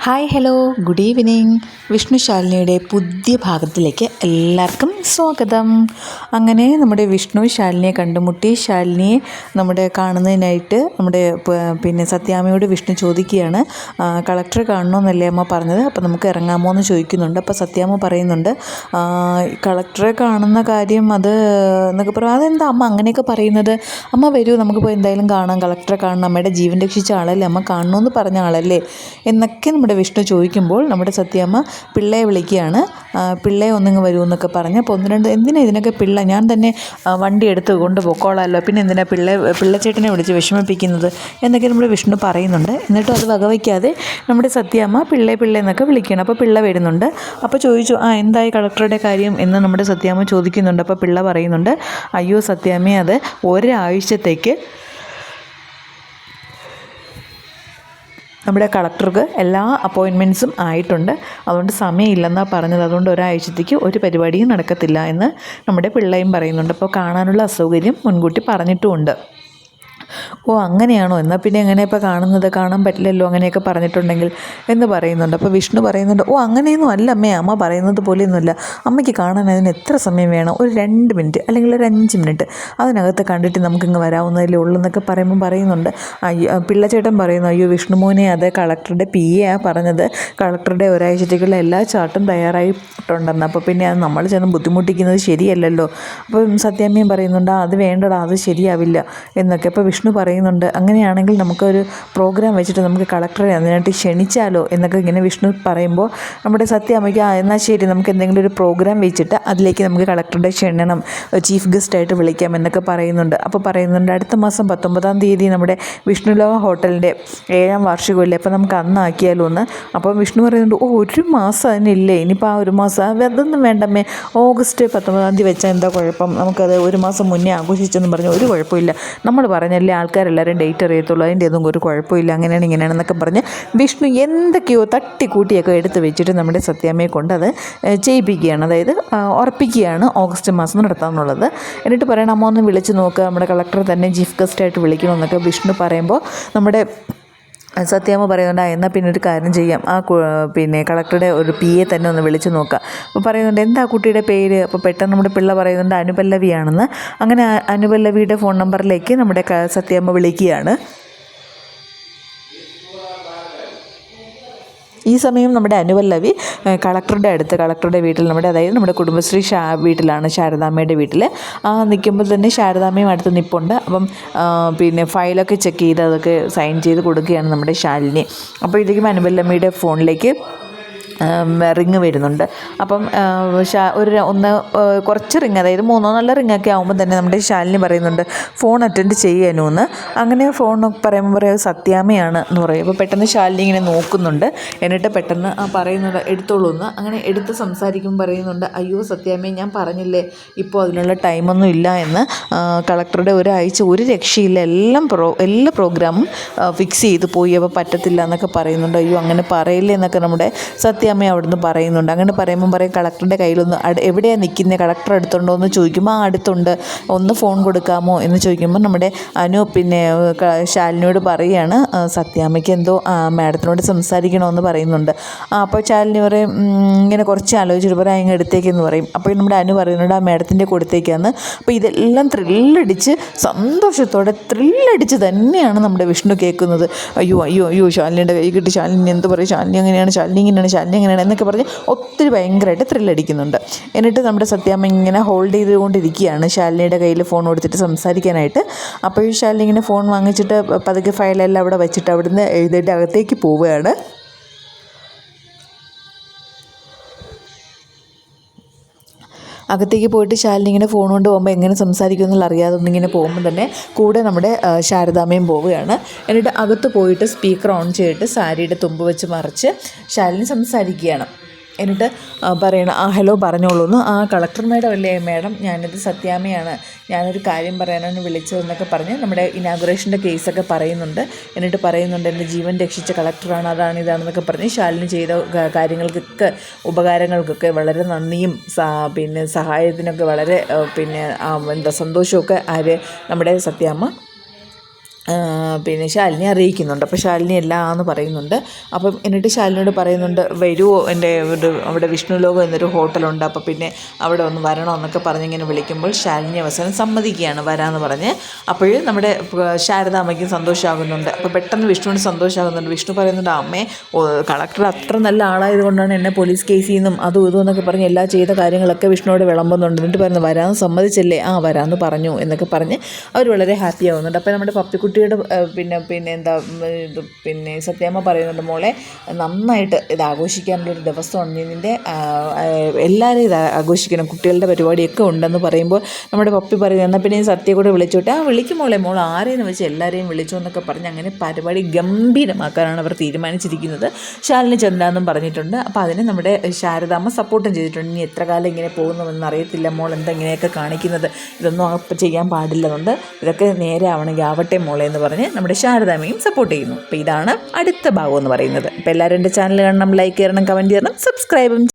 Hi hello good evening. Vishnu ശാലിനിയുടെ പുതിയ ഭാഗത്തിലേക്ക് എല്ലാവർക്കും സ്വാഗതം. അങ്ങനെ നമ്മുടെ വിഷ്ണു ശാലിനിയെ കണ്ടുമുട്ടി. ശാലിനിയെ നമ്മുടെ കാണുന്നതിനായിട്ട് നമ്മുടെ സത്യാമ്മയോട് വിഷ്ണു ചോദിക്കുകയാണ്, കളക്ടറെ കാണണമെന്നല്ലേ അമ്മ പറഞ്ഞത്, അപ്പോൾ നമുക്ക് ഇറങ്ങാമോ എന്ന് ചോദിക്കുന്നുണ്ട്. അപ്പോൾ സത്യാമ്മ പറയുന്നുണ്ട്, കളക്ടറെ കാണുന്ന കാര്യം അത് എന്നൊക്കെ പറയും. അതെന്താ അമ്മ അങ്ങനെയൊക്കെ പറയുന്നത്? അമ്മ വരൂ, നമുക്ക് പോയി എന്തായാലും കാണാം, കളക്ടറെ കാണണം, അമ്മയുടെ ജീവൻ രക്ഷിച്ച ആളല്ലേ, അമ്മ കാണണമെന്ന് പറഞ്ഞ ആളല്ലേ എന്നൊക്കെ നമ്മുടെ വിഷ്ണു ചോദിക്കുമ്പോൾ നമ്മുടെ സത്യാമ്മ പിള്ളയെ വിളിക്കുകയാണ്. പിള്ളയെ ഒന്നിങ്ങ് വരൂ എന്നൊക്കെ പറഞ്ഞ്. അപ്പോൾ എന്തിനാ ഇതിനൊക്കെ പിള്ള, ഞാൻ തന്നെ വണ്ടി എടുത്ത് കൊണ്ടുപോയിക്കോളാമല്ലോ, പിന്നെ എന്തിനാ പിള്ളച്ചേട്ടനെ വിളിച്ച് വിഷമിപ്പിക്കുന്നത് എന്നൊക്കെ നമ്മുടെ വിഷ്ണു പറയുന്നുണ്ട്. എന്നിട്ടും അത് വകവയ്ക്കാതെ നമ്മുടെ സത്യാമ്മ പിള്ളേ എന്നൊക്കെ വിളിക്കണം. അപ്പോൾ പിള്ള വരുന്നുണ്ട്. അപ്പോൾ ചോദിച്ചു, എന്തായി കളക്ടറുടെ കാര്യം എന്ന് നമ്മുടെ സത്യാമ്മ ചോദിക്കുന്നുണ്ട്. അപ്പോൾ പിള്ള പറയുന്നുണ്ട്, അയ്യോ സത്യാമ്മേ, അത് ഒരാഴ്ചത്തേക്ക് നമ്മുടെ കളക്ടർക്ക് എല്ലാ അപ്പോയിൻമെൻറ്റ്സും ആയിട്ടുണ്ട്, അതുകൊണ്ട് സമയമില്ലെന്നാണ് പറഞ്ഞത്, അതുകൊണ്ട് ഒരാഴ്ചത്തേക്ക് ഒരു പരിപാടിയും നടക്കത്തില്ല എന്ന് നമ്മുടെ പിള്ളയും പറയുന്നുണ്ട്. അപ്പോൾ കാണാനുള്ള അസൗകര്യം മുൻകൂട്ടി പറഞ്ഞിട്ടുമുണ്ട്. ഓ അങ്ങനെയാണോ, എന്നാൽ പിന്നെ എങ്ങനെ ഇപ്പോൾ കാണാൻ പറ്റില്ലല്ലോ അങ്ങനെയൊക്കെ പറഞ്ഞിട്ടുണ്ടെങ്കിൽ എന്ന് പറയുന്നുണ്ട്. അപ്പോൾ വിഷ്ണു പറയുന്നുണ്ട്, ഓ അങ്ങനെയൊന്നും അല്ല അമ്മേ, അമ്മ പറയുന്നത് പോലെയൊന്നുമില്ല, അമ്മയ്ക്ക് കാണാൻ അതിന് എത്ര സമയം വേണം, ഒരു 2 മിനിറ്റ് അല്ലെങ്കിൽ ഒരു 5 മിനിറ്റ് അതിനകത്ത് കണ്ടിട്ട് നമുക്കിങ്ങ് വരാവുന്നതല്ലേ ഉള്ളൂ എന്നൊക്കെ പറയുന്നുണ്ട്. പിള്ളച്ചേട്ടൻ പറയുന്നു, അയ്യോ വിഷ്ണുമോനെ, അത് കളക്ടറുടെ PA പറഞ്ഞത്, കളക്ടറുടെ ഒരാഴ്ചത്തേക്കുള്ള എല്ലാ ചാർട്ടും തയ്യാറായിട്ടുണ്ടെന്ന്, അപ്പോൾ പിന്നെ അത് നമ്മൾ ചെന്ന് ബുദ്ധിമുട്ടിക്കുന്നത് ശരിയല്ലല്ലോ. അപ്പം സത്യാമ്മയും പറയുന്നുണ്ട്, അത് വേണ്ടടാ, അത് ശരിയാവില്ല എന്നൊക്കെ. അപ്പോൾ വിഷ്ണു പറയുന്നുണ്ട്, അങ്ങനെയാണെങ്കിൽ നമുക്കൊരു പ്രോഗ്രാം വെച്ചിട്ട് നമുക്ക് കളക്ടറെ അതിനായിട്ട് ക്ഷണിച്ചാലോ എന്നൊക്കെ ഇങ്ങനെ വിഷ്ണു പറയുമ്പോൾ നമ്മുടെ സത്യാമ്മയ്ക്ക് എന്നാൽ ശരി, നമുക്ക് എന്തെങ്കിലും ഒരു പ്രോഗ്രാം വെച്ചിട്ട് അതിലേക്ക് നമുക്ക് കളക്ടറുടെ ക്ഷണം ചീഫ് ഗസ്റ്റായിട്ട് വിളിക്കാം എന്നൊക്കെ പറയുന്നുണ്ട്. അപ്പോൾ പറയുന്നുണ്ട്, അടുത്ത മാസം 19-ാം തീയതി നമ്മുടെ വിഷ്ണുലോക ഹോട്ടലിൻ്റെ 7ാം വാർഷികമില്ലേ, അപ്പോൾ നമുക്ക് അന്നാക്കിയാലോ എന്ന്. അപ്പോൾ വിഷ്ണു പറയുന്നുണ്ട്, ഒരു മാസം അതിനില്ലേ, ഇനിയിപ്പോൾ ആ ഒരു മാസം അതൊന്നും വേണ്ടമ്മേ, ഓഗസ്റ്റ് 19-ാം തീയതി വെച്ചാൽ എന്താ കുഴപ്പം, നമുക്കത് ഒരു മാസം മുന്നേ ആഘോഷിച്ചെന്ന് പറഞ്ഞു ഒരു കുഴപ്പമില്ല, നമ്മൾ പറഞ്ഞല്ലേ ആൾക്കാരെല്ലാവരും ഡേറ്റ് അറിയത്തുള്ളൂ, അതിൻ്റെ ഒന്നും ഒരു കുഴപ്പമില്ല, അങ്ങനെയാണ് ഇങ്ങനെയാണെന്നൊക്കെ പറഞ്ഞ് വിഷ്ണു എന്തൊക്കെയോ തട്ടിക്കൂട്ടിയൊക്കെ എടുത്ത് വെച്ചിട്ട് നമ്മുടെ സത്യാമ്മയെ കൊണ്ട് അത് ചെയ്യിപ്പിക്കുകയാണ്, അതായത് ഉറപ്പിക്കുകയാണ് ഓഗസ്റ്റ് മാസം നടത്താമെന്നുള്ളത്. എന്നിട്ട് പറയണം, അമ്മ ഒന്ന് വിളിച്ച് നോക്കുക, നമ്മുടെ കളക്ടറെ തന്നെ ചീഫ് ഗസ്റ്റായിട്ട് വിളിക്കണമെന്നൊക്കെ വിഷ്ണു പറയുമ്പോൾ നമ്മുടെ സത്യാമ്മ പറയുന്നുണ്ട്, എന്നാൽ പിന്നെ ഒരു കാര്യം ചെയ്യാം, കളക്ടറുടെ ഒരു PA തന്നെ ഒന്ന് വിളിച്ച് നോക്കാം. അപ്പോൾ പറയുന്നുണ്ട്, എന്താ കുട്ടിയുടെ പേര്? അപ്പോൾ പെട്ടെന്ന് നമ്മുടെ പിള്ള പറയുന്നുണ്ട്, അനുപല്ലവിയാണെന്ന്. അങ്ങനെ അനുപല്ലവിയുടെ ഫോൺ നമ്പറിലേക്ക് നമ്മുടെ സത്യാമ്മ വിളിക്കുകയാണ്. ഈ സമയം നമ്മുടെ അനുപല്ലവി കളക്ടറുടെ വീട്ടിൽ അതായത് നമ്മുടെ കുടുംബശ്രീ വീട്ടിലാണ്, ശാരദാമ്മയുടെ വീട്ടിൽ നിൽക്കുമ്പോൾ തന്നെ ശാരദാമ്മയും അടുത്ത് നിൽപ്പുണ്ട്. അപ്പം ഫയലൊക്കെ ചെക്ക് ചെയ്ത് അതൊക്കെ സൈൻ ചെയ്ത് കൊടുക്കുകയാണ് നമ്മുടെ ശാലിനി. അപ്പോൾ ഇതിലേക്കും അനുപല്ലവിയുടെ ഫോണിലേക്ക് റിങ് വരുന്നുണ്ട്. അപ്പം കുറച്ച് റിങ്, അതായത് 3-4 റിങ്ങൊക്കെ ആകുമ്പോൾ തന്നെ നമ്മുടെ ശാലിനി പറയുന്നുണ്ട്, ഫോൺ അറ്റൻഡ് ചെയ്യാനൂന്ന്. അങ്ങനെ ഫോൺ പറയുമ്പോൾ സത്യാമ്മയാണ് എന്ന് പറയും. അപ്പോൾ പെട്ടെന്ന് ശാലിനി ഇങ്ങനെ നോക്കുന്നുണ്ട്. എന്നിട്ട് പെട്ടെന്ന് പറയുന്നുണ്ട്, എടുത്തോളൂ എന്ന്. അങ്ങനെ എടുത്ത് സംസാരിക്കുമ്പോൾ പറയുന്നുണ്ട്, അയ്യോ സത്യാമ്മയെ, ഞാൻ പറഞ്ഞില്ലേ ഇപ്പോൾ അതിനുള്ള ടൈമൊന്നും ഇല്ല എന്ന്, കളക്ടറുടെ ഒരാഴ്ച ഒരു രക്ഷയില്ല, എല്ലാ പ്രോഗ്രാമും ഫിക്സ് ചെയ്ത് പോയി, അപ്പോൾ പറ്റത്തില്ല എന്നൊക്കെ പറയുന്നുണ്ട്. അയ്യോ അങ്ങനെ പറയില്ലേ എന്നൊക്കെ നമ്മുടെ സത്യാമ്മ അവിടുന്ന് പറയുന്നുണ്ട്. അങ്ങനെ പറയുമ്പം കളക്ടറുടെ കയ്യിലൊന്ന് എവിടെയാണ് നിൽക്കുന്നത്, കളക്ടർ അടുത്തുണ്ടോ എന്ന് ചോദിക്കുമ്പോൾ അടുത്തുണ്ട്, ഒന്ന് ഫോൺ കൊടുക്കാമോ എന്ന് ചോദിക്കുമ്പോൾ നമ്മുടെ ശാലിനിയോട് പറയുകയാണ്, സത്യാമ്മയ്ക്ക് എന്തോ മാഡത്തിനോട് സംസാരിക്കണമെന്ന് പറയുന്നുണ്ട്. അപ്പോൾ ശാലിനി പറയും, ഇങ്ങനെ കുറച്ച് ആലോചിച്ചിട്ട് പറയാം, ഇങ്ങ് എടുത്തേക്കെന്ന് പറയും. അപ്പോൾ നമ്മുടെ പറയുന്നുണ്ട്, ആ മാഡത്തിൻ്റെ കൊടുത്തേക്കാന്ന്. അപ്പോൾ ഇതെല്ലാം സന്തോഷത്തോടെ ത്രില്ലടിച്ച് തന്നെയാണ് നമ്മുടെ വിഷ്ണു കേൾക്കുന്നത്. അയ്യോ ശാലിനിയുടെ കൈ കിട്ടി, ശാലിനി എന്ത് പറയും, ശാലിനി അങ്ങനെയാണ്, ശാലിനി ഇങ്ങനെയാണ് എന്നൊക്കെ പറഞ്ഞ് ഒത്തിരി ഭയങ്കരമായിട്ട് ത്രില്ലടിക്കുന്നുണ്ട്. എന്നിട്ട് നമ്മുടെ സത്യാമ്മ ഇങ്ങനെ ഹോൾഡ് ചെയ്തുകൊണ്ടിരിക്കുകയാണ് ശാലിനിയുടെ കയ്യിൽ ഫോൺ കൊടുത്തിട്ട് സംസാരിക്കാനായിട്ട്. അപ്പോൾ ഈ ശാലിനി ഇങ്ങനെ ഫോൺ വാങ്ങിച്ചിട്ട് പതുക്കെ ഫയലെല്ലാം അവിടെ വെച്ചിട്ട് അവിടുന്ന് എഴുതിയിട്ട് അകത്തേക്ക് പോവുകയാണ്. അകത്തേക്ക് പോയിട്ട് ശാലിനി ഇങ്ങനെ ഫോൺ കൊണ്ട് പോകുമ്പോൾ എങ്ങനെ സംസാരിക്കുമെന്നുള്ള അറിയാതെ ഒന്നിങ്ങനെ പോകുമ്പോൾ തന്നെ കൂടെ നമ്മുടെ ശാരദാമ്മയും പോവുകയാണ്. എന്നിട്ട് അകത്ത് പോയിട്ട് സ്പീക്കർ ഓൺ ചെയ്തിട്ട് സാരിയുടെ തുമ്പ് വെച്ച് മറിച്ച് ശാലിനി സംസാരിക്കുകയാണ്. എന്നിട്ട് പറയണം, ഹലോ പറഞ്ഞോളൂ എന്ന്. കളക്ടർ മാഡം അല്ലേ? മാഡം, ഞാനിത് സത്യാമ്മയാണ്, ഞാനൊരു കാര്യം പറയാനാണ് വിളിച്ചതെന്നൊക്കെ പറഞ്ഞ് നമ്മുടെ ഇനാഗുറേഷൻ്റെ കേസൊക്കെ പറയുന്നുണ്ട്. എന്നിട്ട് പറയുന്നുണ്ട്, എൻ്റെ ജീവൻ രക്ഷിച്ച കളക്ടറാണ്, അതാണ് ഇതാണെന്നൊക്കെ പറഞ്ഞ് ശാലിനി ചെയ്ത കാര്യങ്ങൾക്കൊക്കെ ഉപകാരങ്ങൾക്കൊക്കെ വളരെ നന്ദിയും സഹായത്തിനൊക്കെ വളരെ സന്തോഷമൊക്കെ നമ്മുടെ സത്യാമ്മ പിന്നെ ശാലിനി അറിയിക്കുന്നുണ്ട്. അപ്പോൾ ശാലിനി എല്ലാമെന്ന് പറയുന്നുണ്ട്. അപ്പം എന്നിട്ട് ശാലിനിയോട് പറയുന്നുണ്ട്, വരുമോ എൻ്റെ അവിടെ വിഷ്ണു ലോകം എന്നൊരു ഹോട്ടലുണ്ട്, അപ്പോൾ പിന്നെ അവിടെ ഒന്ന് വരണമെന്നൊക്കെ പറഞ്ഞിങ്ങനെ വിളിക്കുമ്പോൾ ശാലിനി അവസാനം സമ്മതിക്കുകയാണ് വരാമെന്ന് പറഞ്ഞ്. അപ്പോൾ നമ്മുടെ ശാരദാമ്മയ്ക്കും സന്തോഷമാകുന്നുണ്ട്. അപ്പോൾ പെട്ടെന്ന് വിഷ്ണുവിന് സന്തോഷമാകുന്നുണ്ട്. വിഷ്ണു പറയുന്നുണ്ട്, അമ്മേ കളക്ടർ അത്ര നല്ല ആളായതുകൊണ്ടാണ് എന്നെ പോലീസ് കേസിൽ നിന്നും അതും ഇതും എന്നൊക്കെ പറഞ്ഞ് എല്ലാ ചെയ്ത കാര്യങ്ങളൊക്കെ വിഷ്ണുവോട് വിളമ്പുന്നുണ്ട്. എന്നിട്ട് പറയുന്നു, വരാമെന്ന് സമ്മതിച്ചല്ലേ, വരാമെന്ന് പറഞ്ഞു എന്നൊക്കെ പറഞ്ഞ് അവർ വളരെ ഹാപ്പി ആകുന്നുണ്ട്. അപ്പോൾ നമ്മുടെ പപ്പിക്കുട്ടിയുടെ പിന്നെ സത്യാമ്മ പറയുന്നുണ്ട്, മോളെ നന്നായിട്ട് ഇത് ആഘോഷിക്കാനുള്ളൊരു ദിവസമാണ്, നിൻ്റെ എല്ലാവരും ഇത് ആഘോഷിക്കണം, കുട്ടികളുടെ പരിപാടിയൊക്കെ ഉണ്ടെന്ന് പറയുമ്പോൾ നമ്മുടെ പപ്പി പറയുന്നത്, എന്നാൽ പിന്നെ സത്യ കൂടെ വിളിച്ചോട്ടെ. വിളിക്കും മോളെ, മോൾ ആരെയെന്ന് വെച്ച് എല്ലാവരെയും വിളിച്ചു എന്നൊക്കെ പറഞ്ഞ് അങ്ങനെ പരിപാടി ഗംഭീരമാക്കാനാണ് അവർ തീരുമാനിച്ചിരിക്കുന്നത്. ശാലിനി ചെല്ലാന്നും പറഞ്ഞിട്ടുണ്ട്. അപ്പോൾ അതിന് നമ്മുടെ ശാരദാമ്മ സപ്പോർട്ടും ചെയ്തിട്ടുണ്ട്. ഇനി എത്ര കാലം ഇങ്ങനെ പോകുന്നുവെന്ന് അറിയത്തില്ല, മോൾ എന്താ ഇങ്ങനെയൊക്കെ കാണിക്കുന്നത്, ഇതൊന്നും ചെയ്യാൻ പാടില്ലെന്നുണ്ട്, ഇതൊക്കെ നേരെ ആവണമെങ്കിൽ ആവട്ടെ മോളെ എന്ന് പറഞ്ഞ് നമ്മുടെ ശാരദാമ്മയും സപ്പോർട്ട് ചെയ്യുന്നു. അപ്പോൾ ഇതാണ് അടുത്ത ഭാഗം എന്ന് പറയുന്നത്. അപ്പോൾ എല്ലാവരും എൻ്റെ ചാനൽ കാണണം, ലൈക്ക് ചെയ്യണം, കമൻറ്റ് ചെയ്യണം, സബ്സ്ക്രൈബും